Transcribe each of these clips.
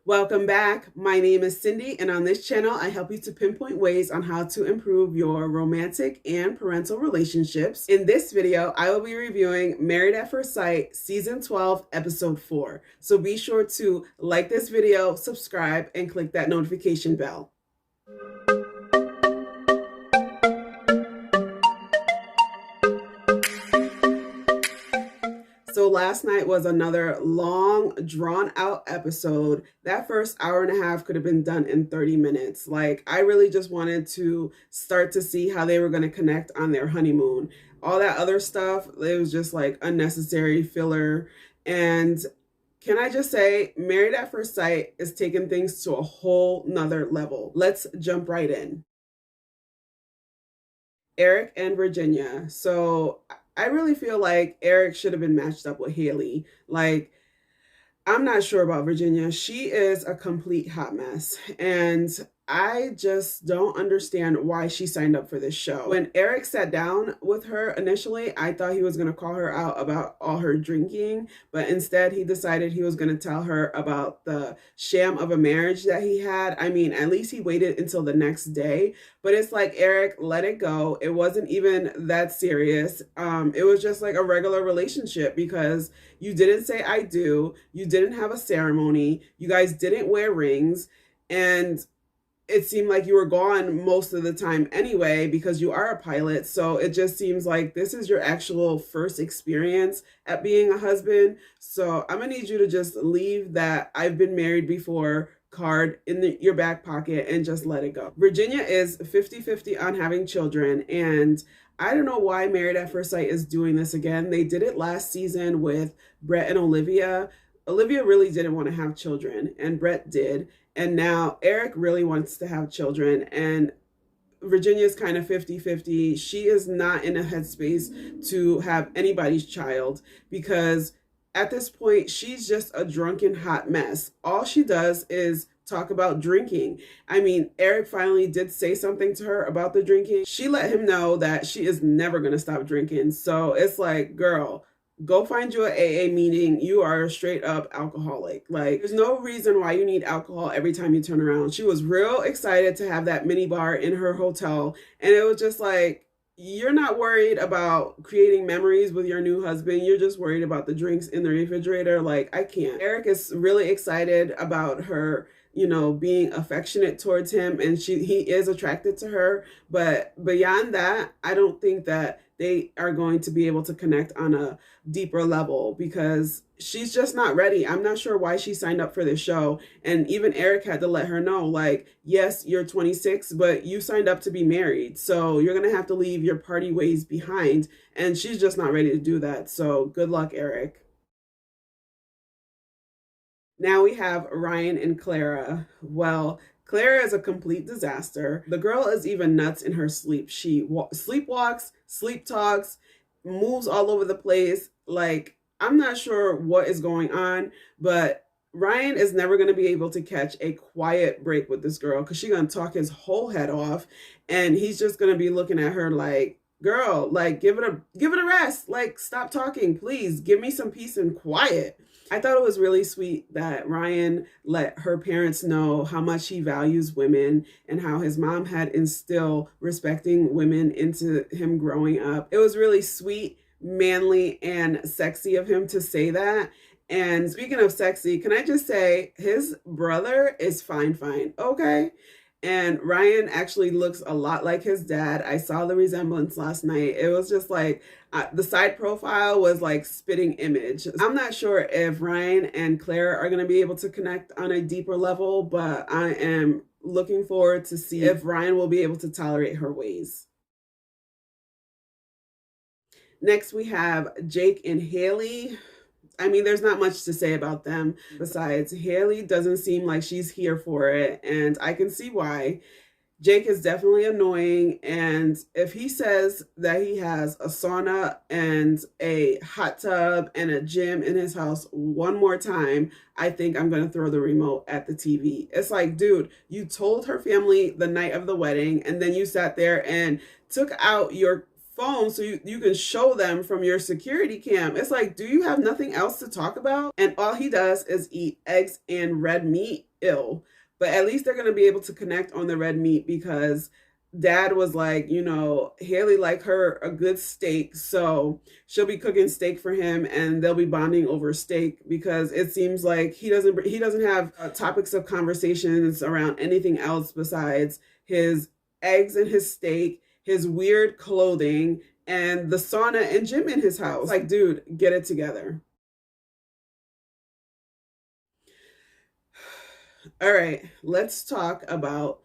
Welcome back. My name is Cindy, and on this channel, I help you to pinpoint ways on how to improve your romantic and parental relationships. In this video, I will be reviewing Married at First Sight, Season 12, Episode 4. So be sure to like this video, subscribe, and click that notification bell. So last night was another long, drawn-out episode. That first hour and a half could have been done in 30 minutes. Like, I really just wanted to start to see how they were going to connect on their honeymoon. All that other stuff, it was just like unnecessary filler. And can I just say, Married at First Sight is taking things to a whole nother level. Let's jump right in. Eric and Virginia. So I really feel like Eric should have been matched up with Haley. Like, I'm not sure about Virginia. She is a complete hot mess. And I just don't understand why she signed up for this show. When Eric sat down with her initially, I thought he was going to call her out about all her drinking, but instead he decided he was going to tell her about the sham of a marriage that he had. I mean, at least he waited until the next day, but it's like, Eric, let it go. It wasn't even that serious. It was just like a regular relationship because you didn't say I do. You didn't have a ceremony. You guys didn't wear rings. And it seemed like you were gone most of the time anyway because you are a pilot. So it just seems like this is your actual first experience at being a husband. So I'm going to need you to just leave that I've been married before card in your back pocket and just let it go. Virginia is 50-50 on having children, and I don't know why Married at First Sight is doing this again. They did it last season with Brett and Olivia. Olivia really didn't want to have children, and Brett did. And now Eric really wants to have children, and Virginia's kind of 50-50. She is not in a headspace to have anybody's child because at this point, she's just a drunken hot mess. All she does is talk about drinking. I mean, Eric finally did say something to her about the drinking. She let him know that she is never going to stop drinking. So it's like, girl, go find you an AA meeting. You are a straight up alcoholic. Like, there's no reason why you need alcohol every time you turn around. She was real excited to have that mini bar in her hotel. And it was just like, you're not worried about creating memories with your new husband. You're just worried about the drinks in the refrigerator. Like, I can't. Eric is really excited about her, being affectionate towards him, and he is attracted to her. But beyond that, I don't think that they are going to be able to connect on a deeper level because she's just not ready. I'm not sure why she signed up for this show. And even Eric had to let her know, like, yes, you're 26, but you signed up to be married. So you're going to have to leave your party ways behind. And she's just not ready to do that. So good luck, Eric. Now we have Ryan and Clara. Well, Clara is a complete disaster. The girl is even nuts in her sleep. She sleepwalks, sleep talks, moves all over the place. Like, I'm not sure what is going on, but Ryan is never going to be able to catch a quiet break with this girl because she's going to talk his whole head off, and he's just going to be looking at her like, girl, like, give it a rest. Like, stop talking, please. Give me some peace and quiet. I thought it was really sweet that Ryan let her parents know how much he values women and how his mom had instilled respecting women into him growing up. It was really sweet, manly, and sexy of him to say that. And speaking of sexy, can I just say his brother is fine, okay? And Ryan actually looks a lot like his dad. I saw the resemblance last night. It was just like the side profile was like spitting image. I'm not sure if Ryan and Clara are going to be able to connect on a deeper level, but I am looking forward to see if Ryan will be able to tolerate her ways. Next, we have Jake and Haley. I mean, there's not much to say about them besides Haley doesn't seem like she's here for it, and I can see why. Jake is definitely annoying, and if he says that he has a sauna and a hot tub and a gym in his house one more time, I think I'm going to throw the remote at the TV. It's like, dude, you told her family the night of the wedding, and then you sat there and took out your phone so you can show them from your security cam. It's like, do you have nothing else to talk about? And all he does is eat eggs and red meat. Ill. But at least they're going to be able to connect on the red meat because dad was like, Haley liked her a good steak, so she'll be cooking steak for him and they'll be bonding over steak, because it seems like he doesn't have topics of conversations around anything else besides his eggs and his steak, his weird clothing, and the sauna and gym in his house. Like, dude, get it together. All right, let's talk about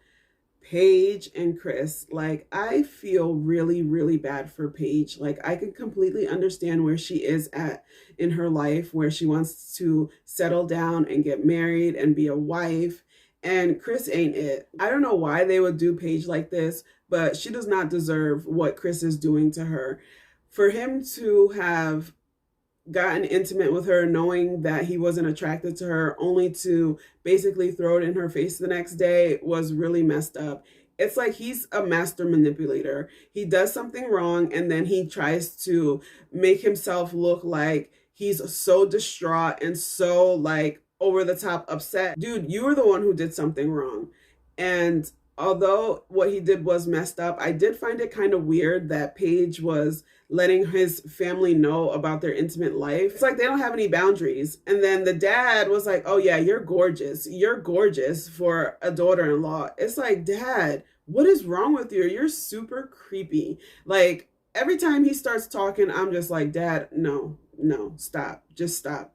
Paige and Chris. Like, I feel really, really bad for Paige. Like, I can completely understand where she is at in her life, where she wants to settle down and get married and be a wife. And Chris ain't it. I don't know why they would do Paige like this, but she does not deserve what Chris is doing to her. For him to have gotten intimate with her knowing that he wasn't attracted to her, only to basically throw it in her face the next day, was really messed up. It's like he's a master manipulator. He does something wrong and then he tries to make himself look like he's so distraught and so like over the top upset. Dude, you were the one who did something wrong. And although what he did was messed up, I did find it kind of weird that Paige was letting his family know about their intimate life. It's like they don't have any boundaries. And then the dad was like, oh yeah, you're gorgeous. You're gorgeous for a daughter-in-law. It's like, Dad, what is wrong with you? You're super creepy. Like, every time he starts talking, I'm just like, Dad, no, stop. Just stop.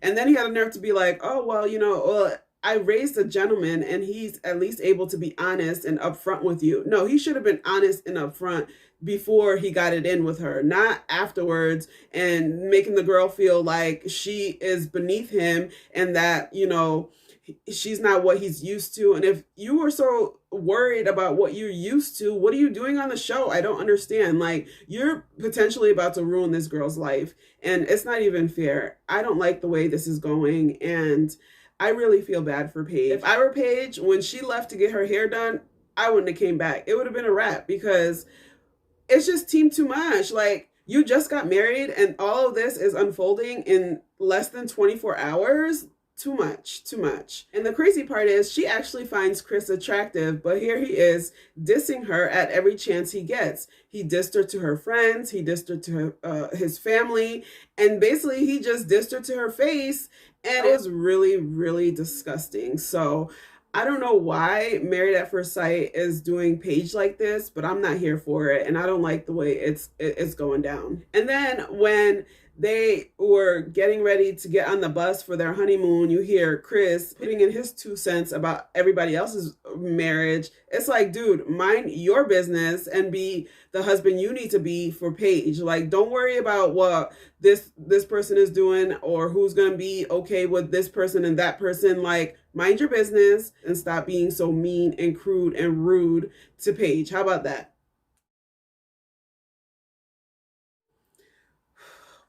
And then he had a nerve to be like, oh, well, I raised a gentleman and he's at least able to be honest and upfront with you. No, he should have been honest and upfront before he got it in with her, not afterwards, and making the girl feel like she is beneath him and that, she's not what he's used to. And if you were so worried about what you're used to, what are you doing on the show? I don't understand. Like, you're potentially about to ruin this girl's life and it's not even fair. I don't like the way this is going, and I really feel bad for Paige. If I were Paige, when she left to get her hair done, I wouldn't have came back. It would have been a wrap, because it's just team too much. Like, you just got married and all of this is unfolding in less than 24 hours. Too much. And the crazy part is she actually finds Chris attractive, but here he is dissing her at every chance he gets. He dissed her to her friends, he dissed her to his family, and basically he just dissed her to her face, and it was really, really disgusting. So I don't know why Married at First Sight is doing Paige like this, but I'm not here for it, and I don't like the way it's going down. And then when they were getting ready to get on the bus for their honeymoon, you hear Chris putting in his 2 cents about everybody else's marriage. It's like, dude, mind your business and be the husband you need to be for Paige. Like, don't worry about what this person is doing or who's going to be okay with this person and that person. Like, mind your business and stop being so mean and crude and rude to Paige. How about that?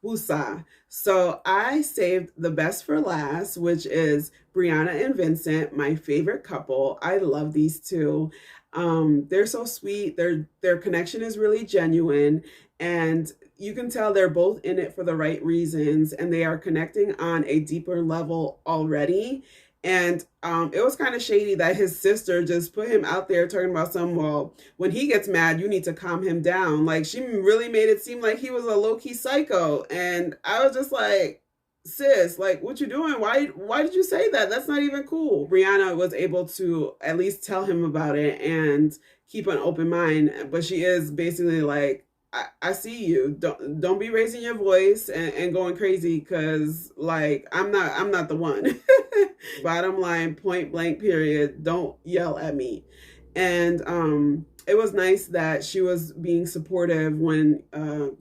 Woosah. So I saved the best for last, which is Brianna and Vincent, my favorite couple. I love these two. They're so sweet. Their connection is really genuine, and you can tell they're both in it for the right reasons, and they are connecting on a deeper level already. And it was kind of shady that his sister just put him out there talking about well, when he gets mad, you need to calm him down. Like, she really made it seem like he was a low-key psycho. And I was just like, sis, like, what you doing? Why did you say that? That's not even cool. Brianna was able to at least tell him about it and keep an open mind. But she is basically like, I see you. Don't be raising your voice and going crazy, because like I'm not the one. Bottom line, point blank period, don't yell at me. And it was nice that she was being supportive when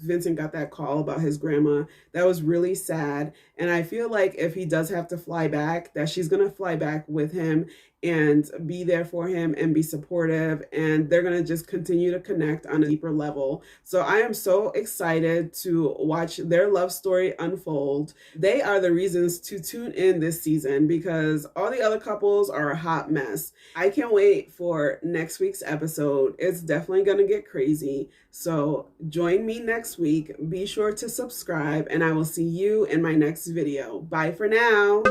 Vincent got that call about his grandma. That was really sad. And I feel like if he does have to fly back, that she's going to fly back with him and be there for him and be supportive, and they're going to just continue to connect on a deeper level. So I am so excited to watch their love story unfold. They are the reasons to tune in this season because all the other couples are a hot mess. I can't wait for next week's episode. It's definitely going to get crazy. So join me next week. Be sure to subscribe, and I will see you in my next video. Bye for now.